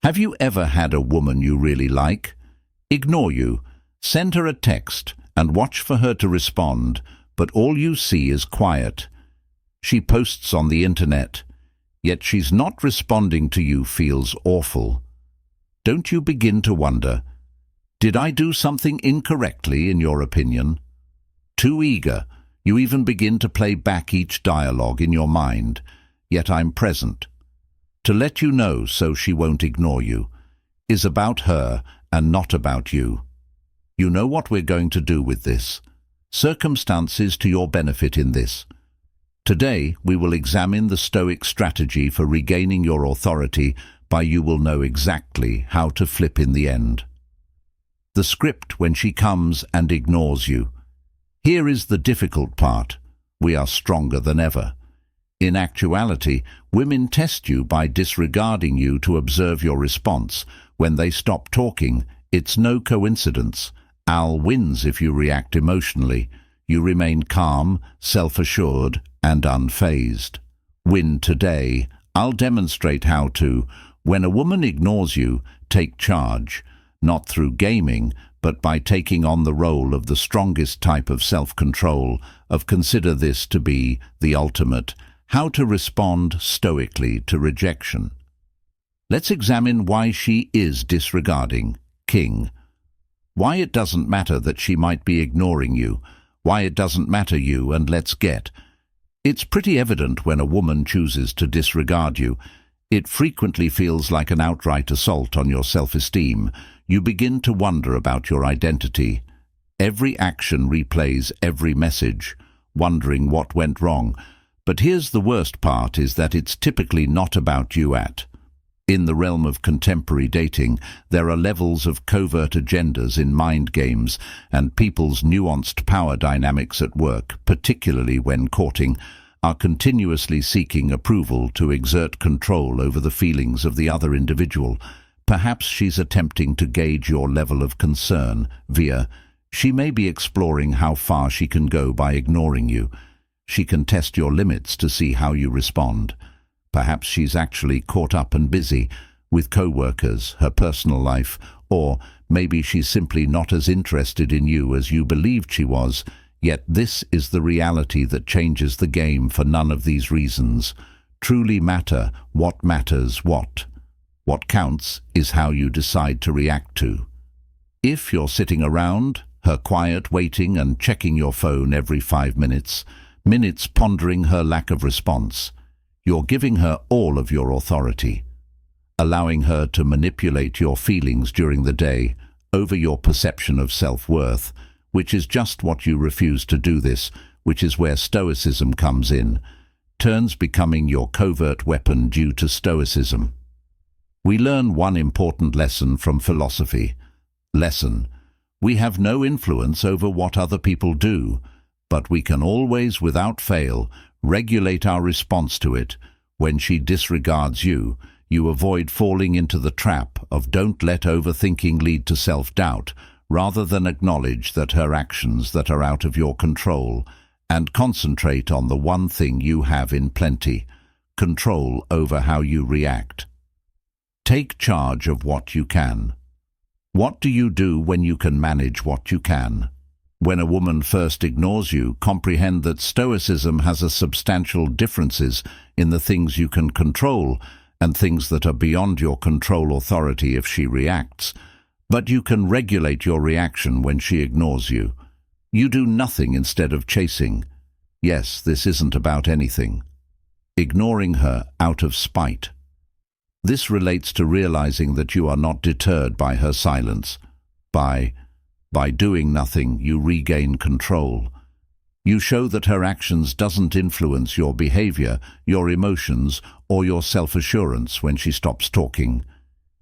Have you ever had a woman you really like ignore you? Send her a text and watch for her to respond, but all you see is quiet. She posts on the internet, yet she's not responding to you. Feels awful. Don't you begin to wonder, did I do something incorrectly in your opinion? Too eager, you even begin to play back each dialogue in your mind, yet I'm present. To let you know so she won't ignore you is about her and not about you. You know what we're going to do with this. Circumstances to your benefit in this. Today we will examine the Stoic strategy for regaining your authority by you will know exactly how to flip in the end. The script when she comes and ignores you. Here is the difficult part. We are stronger than ever. In actuality, women test you by disregarding you to observe your response. When they stop talking, it's no coincidence. Al wins if you react emotionally. You remain calm, self-assured, and unfazed. Win today. I'll demonstrate how to. When a woman ignores you, take charge, not through gaming, but by taking on the role of the strongest type of self-control, consider this to be the ultimate. How to respond stoically to rejection. Let's examine why she is disregarding. King. Why it doesn't matter that she might be ignoring you. Why it doesn't matter you, and let's get. It's pretty evident when a woman chooses to disregard you. It frequently feels like an outright assault on your self-esteem. You begin to wonder about your identity. Every action replays every message, wondering what went wrong. But here's the worst part, is that it's typically not about you. In the realm of contemporary dating, there are levels of covert agendas in mind games and people's nuanced power dynamics at work, particularly when courting, are continuously seeking approval to exert control over the feelings of the other individual. Perhaps she's attempting to gauge your level of concern via, she may be exploring how far she can go by ignoring you. She can test your limits to see how you respond. Perhaps she's actually caught up and busy with co-workers, her personal life, or maybe she's simply not as interested in you as you believed she was. Yet this is the reality that changes the game, for none of these reasons truly matter. What matters, what counts is how you decide to react to. If you're sitting around her quiet, waiting and checking your phone every 5 minutes, pondering her lack of response, you're giving her all of your authority, allowing her to manipulate your feelings during the day over your perception of self-worth, which is just what you refuse to do. This, which is where Stoicism comes in, turns becoming your covert weapon due to Stoicism. We learn one important lesson from philosophy. We have no influence over what other people do, but we can always, without fail, regulate our response to it. When she disregards you, you avoid falling into the trap of don't let overthinking lead to self-doubt, rather than acknowledge that her actions that are out of your control, and concentrate on the one thing you have in plenty: control over how you react. Take charge of what you can. What do you do when you can manage what you can? When a woman first ignores you, comprehend that Stoicism has a substantial differences in the things you can control and things that are beyond your control authority if she reacts. But you can regulate your reaction when she ignores you. You do nothing instead of chasing. Yes, this isn't about anything. Ignoring her out of spite. This relates to realizing that you are not deterred by her silence. By doing nothing, you regain control. You show that her actions doesn't influence your behavior, your emotions, or your self-assurance when she stops talking.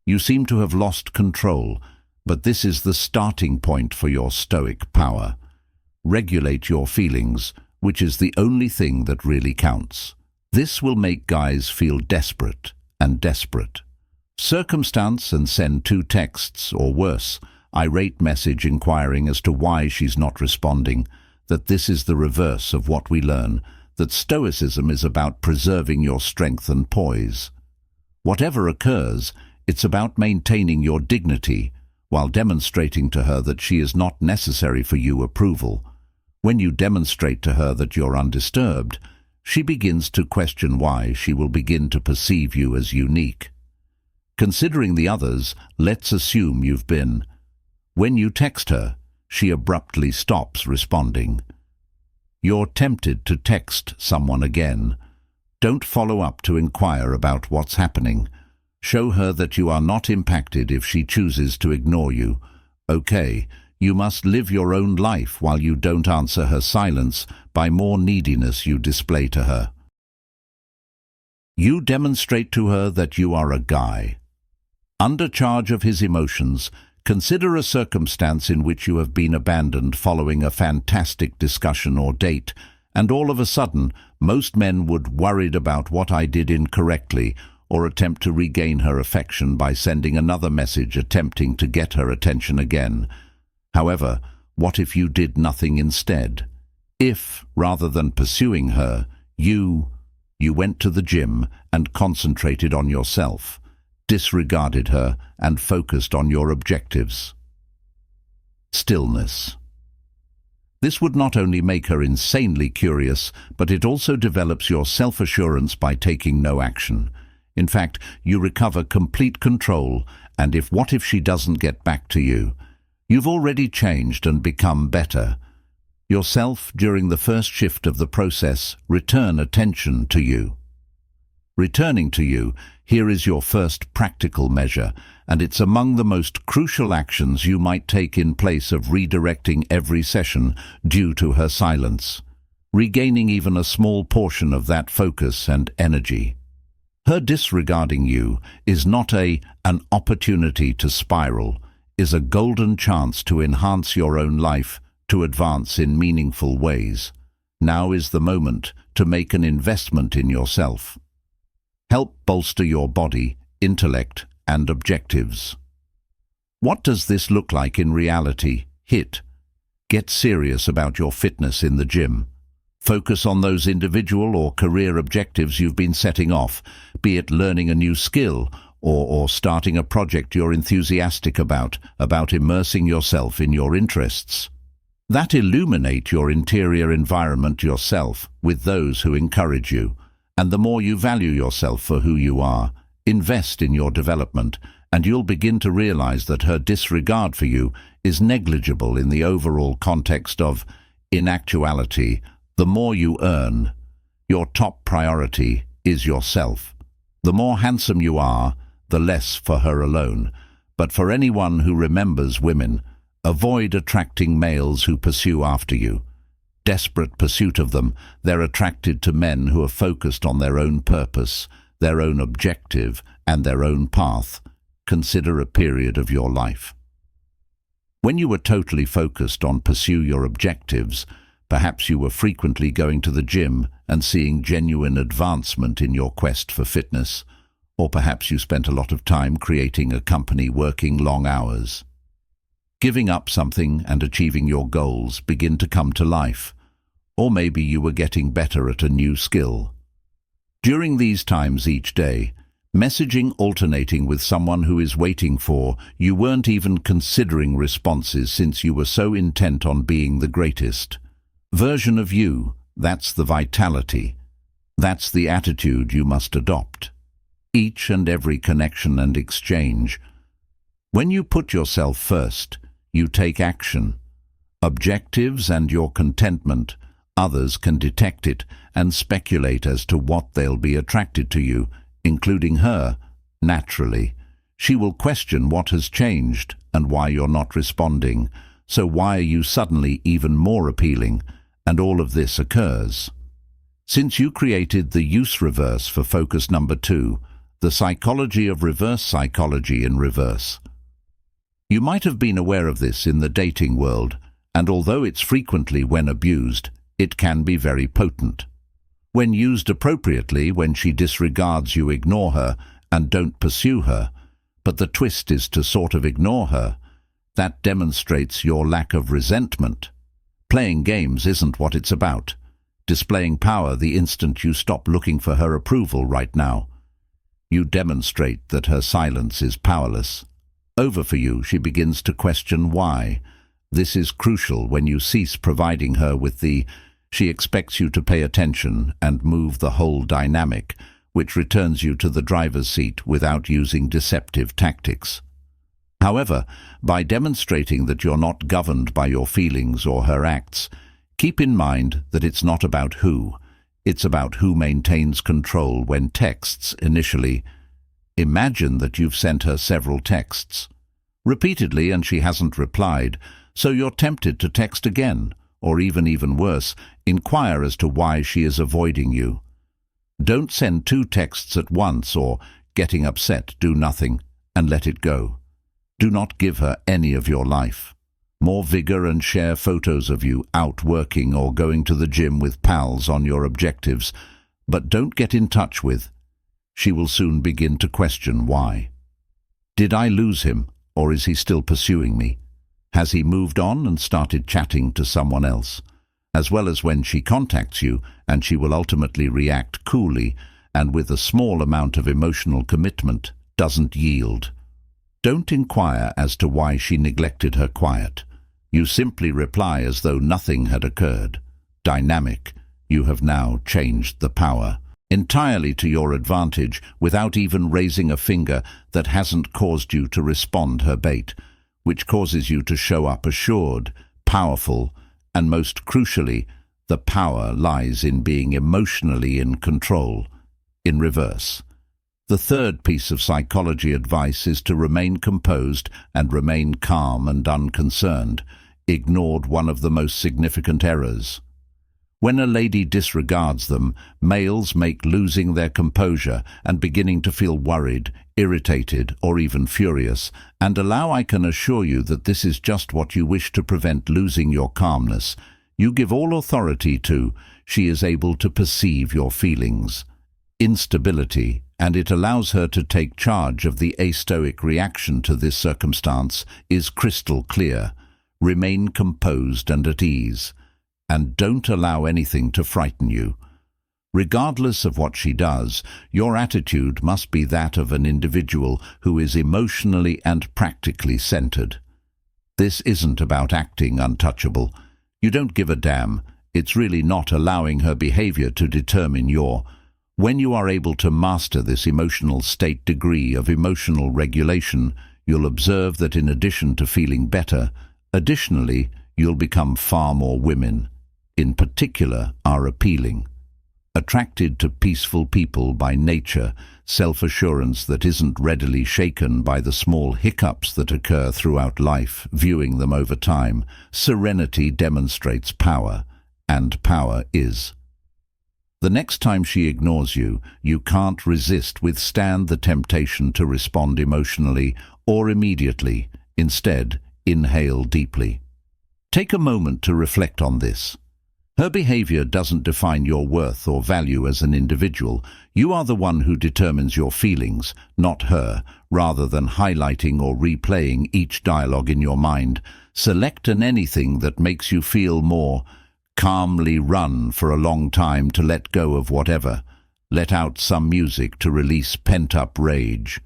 You seem to have lost control, but this is the starting point for your stoic power. Regulate your feelings, which is the only thing that really counts. This will make guys feel desperate and desperate. Circumstance and send 2 texts or worse, irate message inquiring as to why she's not responding. That this is the reverse of what we learn, that Stoicism is about preserving your strength and poise. Whatever occurs, It's about maintaining your dignity while demonstrating to her that she is not necessary for your approval. When you demonstrate to her that you're undisturbed, she begins to question why. She will begin to perceive you as unique. Considering the others, let's assume you've been. When you text her, she abruptly stops responding. You're tempted to text someone again. Don't follow up to inquire about what's happening. Show her that you are not impacted if she chooses to ignore you. Okay, you must live your own life while you don't answer her silence by more neediness you display to her. You demonstrate to her that you are a guy. Under charge of his emotions, consider a circumstance in which you have been abandoned following a fantastic discussion or date, and all of a sudden, most men would worried about what I did incorrectly, or attempt to regain her affection by sending another message attempting to get her attention again. However, what if you did nothing instead? If, rather than pursuing her, you went to the gym and concentrated on yourself, disregarded her and focused on your objectives. Stillness. This would not only make her insanely curious, but it also develops your self-assurance by taking no action. In fact, you recover complete control, and what if she doesn't get back to you? You've already changed and become better. Yourself, during the first shift of the process, return attention to you. Returning to you, here is your first practical measure, and it's among the most crucial actions you might take in place of redirecting every session due to her silence, regaining even a small portion of that focus and energy. Her disregarding you is not an opportunity to spiral, is a golden chance to enhance your own life, to advance in meaningful ways. Now is the moment to make an investment in yourself. Help bolster your body, intellect, and objectives. What does this look like in reality? Get serious about your fitness in the gym. Focus on those individual or career objectives you've been setting off, be it learning a new skill or starting a project you're enthusiastic about immersing yourself in your interests. That illuminate your interior environment yourself with those who encourage you. And the more you value yourself for who you are, invest in your development, and you'll begin to realize that her disregard for you is negligible in the overall context of, in actuality, the more you earn, your top priority is yourself. The more handsome you are, the less for her alone. But for anyone who remembers women, avoid attracting males who pursue after you. Desperate pursuit of them, they're attracted to men who are focused on their own purpose, their own objective, and their own path. Consider a period of your life. When you were totally focused on pursue your objectives, perhaps you were frequently going to the gym and seeing genuine advancement in your quest for fitness, or perhaps you spent a lot of time creating a company working long hours. Giving up something and achieving your goals begin to come to life, or maybe you were getting better at a new skill. During these times each day, messaging alternating with someone who is waiting for, you weren't even considering responses since you were so intent on being the greatest version of you. That's the vitality. That's the attitude you must adopt. Each and every connection and exchange. When you put yourself first, you take action. Objectives and your contentment, others can detect it and speculate as to what they'll be attracted to you, including her. Naturally, she will question what has changed and why you're not responding. So why are you suddenly even more appealing? And all of this occurs since you created the use reverse for focus number 2, the psychology of reverse psychology in reverse. You might have been aware of this in the dating world, and although it's frequently, when abused, it can be very potent. When used appropriately, when she disregards you, ignore her and don't pursue her. But the twist is to sort of ignore her. That demonstrates your lack of resentment. Playing games isn't what it's about. Displaying power the instant you stop looking for her approval right now. You demonstrate that her silence is powerless. Over for you, she begins to question why. This is crucial when you cease providing her with she expects you to pay attention and move the whole dynamic, which returns you to the driver's seat without using deceptive tactics. However, by demonstrating that you're not governed by your feelings or her acts, keep in mind that it's not about who. It's about who maintains control when texts initially. Imagine that you've sent her several texts repeatedly and she hasn't replied, so you're tempted to text again, or even worse, inquire as to why she is avoiding you. Don't send 2 texts at once or, getting upset, do nothing and let it go. Do not give her any of your life. More vigor and share photos of you out working or going to the gym with pals on your objectives, but don't get in touch with. She will soon begin to question why. Did I lose him, or is he still pursuing me? Has he moved on and started chatting to someone else? As well as when she contacts you, and she will ultimately react coolly and with a small amount of emotional commitment, doesn't yield. Don't inquire as to why she neglected her quiet. You simply reply as though nothing had occurred. Dynamic, you have now changed the power entirely to your advantage without even raising a finger that hasn't caused you to respond her bait, which causes you to show up assured, powerful, and most crucially, the power lies in being emotionally in control. In reverse. The third piece of psychology advice is to remain composed and remain calm and unconcerned. Ignored one of the most significant errors. When a lady disregards them, males make losing their composure and beginning to feel worried, irritated, or even furious, and I can assure you that this is just what you wish to prevent losing your calmness. You give all authority to, she is able to perceive your feelings. Instability, and it allows her to take charge of the astoic reaction to this circumstance, is crystal clear. Remain composed and at ease, and don't allow anything to frighten you. Regardless of what she does, your attitude must be that of an individual who is emotionally and practically centered. This isn't about acting untouchable. You don't give a damn. It's really not allowing her behavior to determine your. When you are able to master this emotional state degree of emotional regulation, you'll observe that in addition to feeling better, additionally, you'll become far more women, in particular, are appealing. Attracted to peaceful people by nature, self-assurance that isn't readily shaken by the small hiccups that occur throughout life, viewing them over time, serenity demonstrates power, and power is. The next time she ignores you, you can't withstand the temptation to respond emotionally or immediately. Instead, inhale deeply. Take a moment to reflect on this. Her behavior doesn't define your worth or value as an individual. You are the one who determines your feelings, not her. Rather than highlighting or replaying each dialogue in your mind, select anything that makes you feel more. Calmly run for a long time to let go of whatever. Let out some music to release pent-up rage.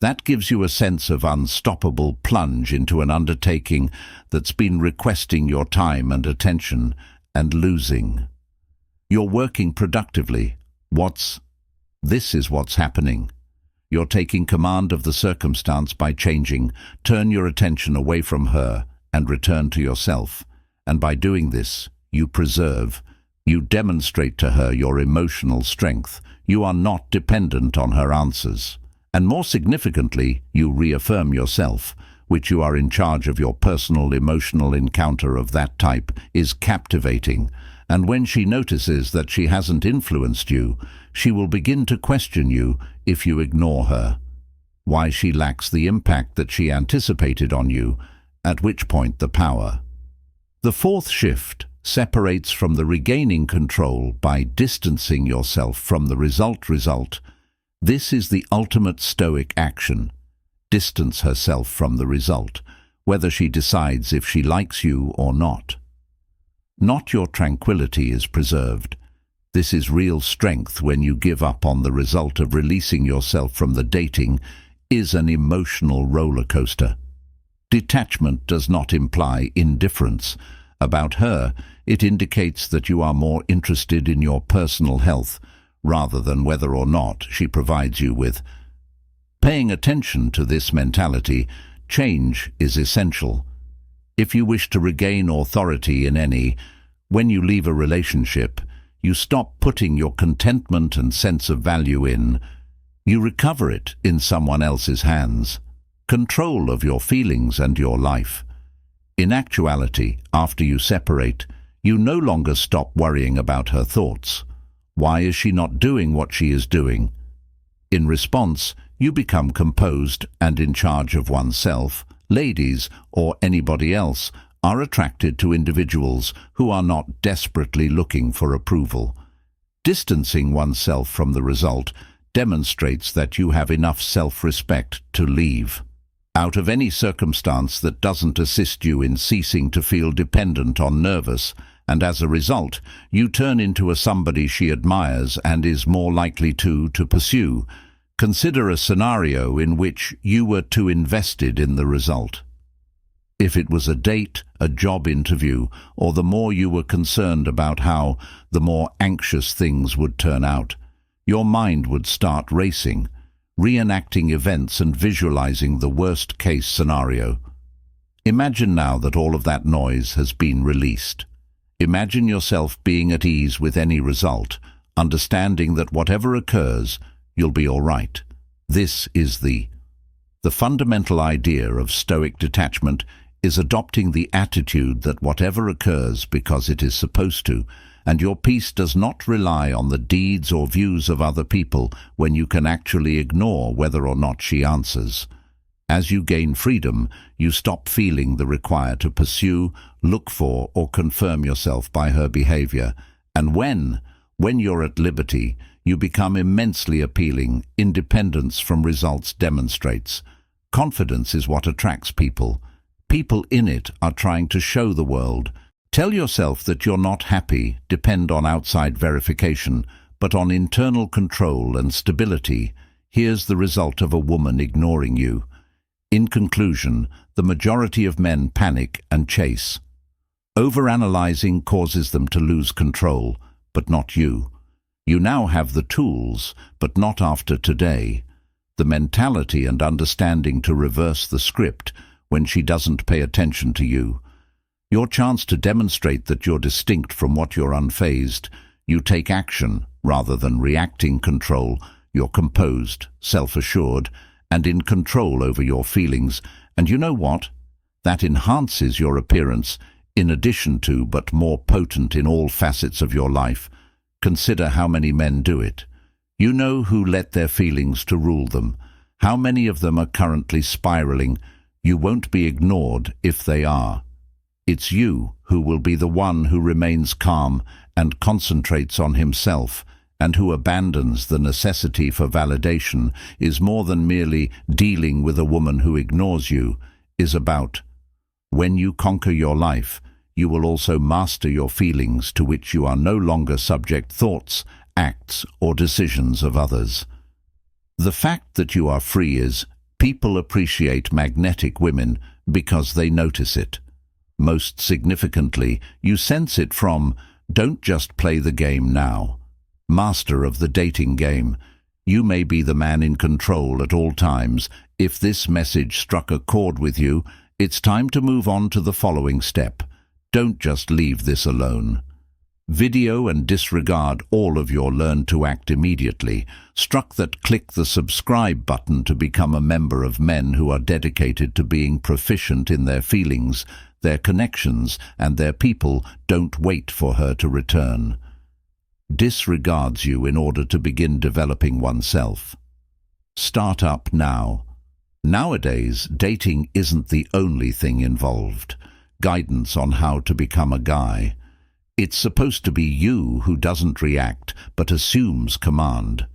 That gives you a sense of unstoppable plunge into an undertaking that's been requesting your time and attention, and losing. You're working productively. This is what's happening. You're taking command of the circumstance by changing. Turn your attention away from her and return to yourself. And by doing this, you demonstrate to her your emotional strength. You are not dependent on her answers. And more significantly, you reaffirm yourself, which you are in charge of. Your personal emotional encounter of that type is captivating, and when she notices that she hasn't influenced you, she will begin to question you if you ignore her. Why she lacks the impact that she anticipated on you, at which point the power. The fourth shift separates from the regaining control by distancing yourself from the result. This is the ultimate stoic action. Distance herself from the result, whether she decides if she likes you or not. Not your tranquility is preserved. This is real strength when you give up on the result of releasing yourself from the dating is an emotional roller coaster. Detachment does not imply indifference. About her, it indicates that you are more interested in your personal health rather than whether or not she provides you with. Paying attention to this mentality, change is essential. If you wish to regain authority in when you leave a relationship, you stop putting your contentment and sense of value in. You recover it in someone else's hands. Control of your feelings and your life. In actuality, after you separate, you no longer stop worrying about her thoughts. Why is she not doing what she is doing? In response, you become composed and in charge of oneself. Ladies, or anybody else, are attracted to individuals who are not desperately looking for approval. Distancing oneself from the result demonstrates that you have enough self-respect to leave. Out of any circumstance that doesn't assist you in ceasing to feel dependent on nervous, and as a result, you turn into a somebody she admires and is more likely to pursue. Consider a scenario in which you were too invested in the result. If it was a date, a job interview, or the more you were concerned about how, the more anxious things would turn out, your mind would start racing, reenacting events and visualizing the worst-case scenario. Imagine now that all of that noise has been released. Imagine yourself being at ease with any result, understanding that whatever occurs, you'll be all right. This is the fundamental idea of stoic detachment is adopting the attitude that whatever occurs because it is supposed to, and your peace does not rely on the deeds or views of other people when you can actually ignore whether or not she answers. As you gain freedom, you stop feeling the require to pursue, look for, or confirm yourself by her behavior. And when you're at liberty, you become immensely appealing. Independence from results demonstrates. Confidence is what attracts people. People in it are trying to show the world. Tell yourself that you're not happy, depend on outside verification, but on internal control and stability. Here's the result of a woman ignoring you. In conclusion, the majority of men panic and chase. Overanalyzing causes them to lose control, but not you. You now have the tools, but not after today. The mentality and understanding to reverse the script when she doesn't pay attention to you. Your chance to demonstrate that you're distinct from what you're unfazed. You take action rather than reacting control. You're composed, self-assured, and in control over your feelings. And you know what? That enhances your appearance, in addition to, but more potent in all facets of your life. Consider how many men do it. You know who let their feelings to rule them. How many of them are currently spiraling? You won't be ignored if they are. It's you who will be the one who remains calm and concentrates on himself, and who abandons the necessity for validation, is more than merely dealing with a woman who ignores you, is about. When you conquer your life, you will also master your feelings, to which you are no longer subject thoughts, acts, or decisions of others. The fact that you are free is, people appreciate magnetic women because they notice it. Most significantly, you sense it from, don't just play the game now. Master of the dating game. You may be the man in control at all times. If this message struck a chord with you, it's time to move on to the following step. Don't just leave this alone. Video and disregard all of your learn to act immediately. Struck that, click the subscribe button to become a member of men who are dedicated to being proficient in their feelings, their connections, and their people. Don't wait for her to return. Disregards you in order to begin developing oneself. Start up now. Nowadays, dating isn't the only thing involved. Guidance on how to become a guy. It's supposed to be you who doesn't react but assumes command.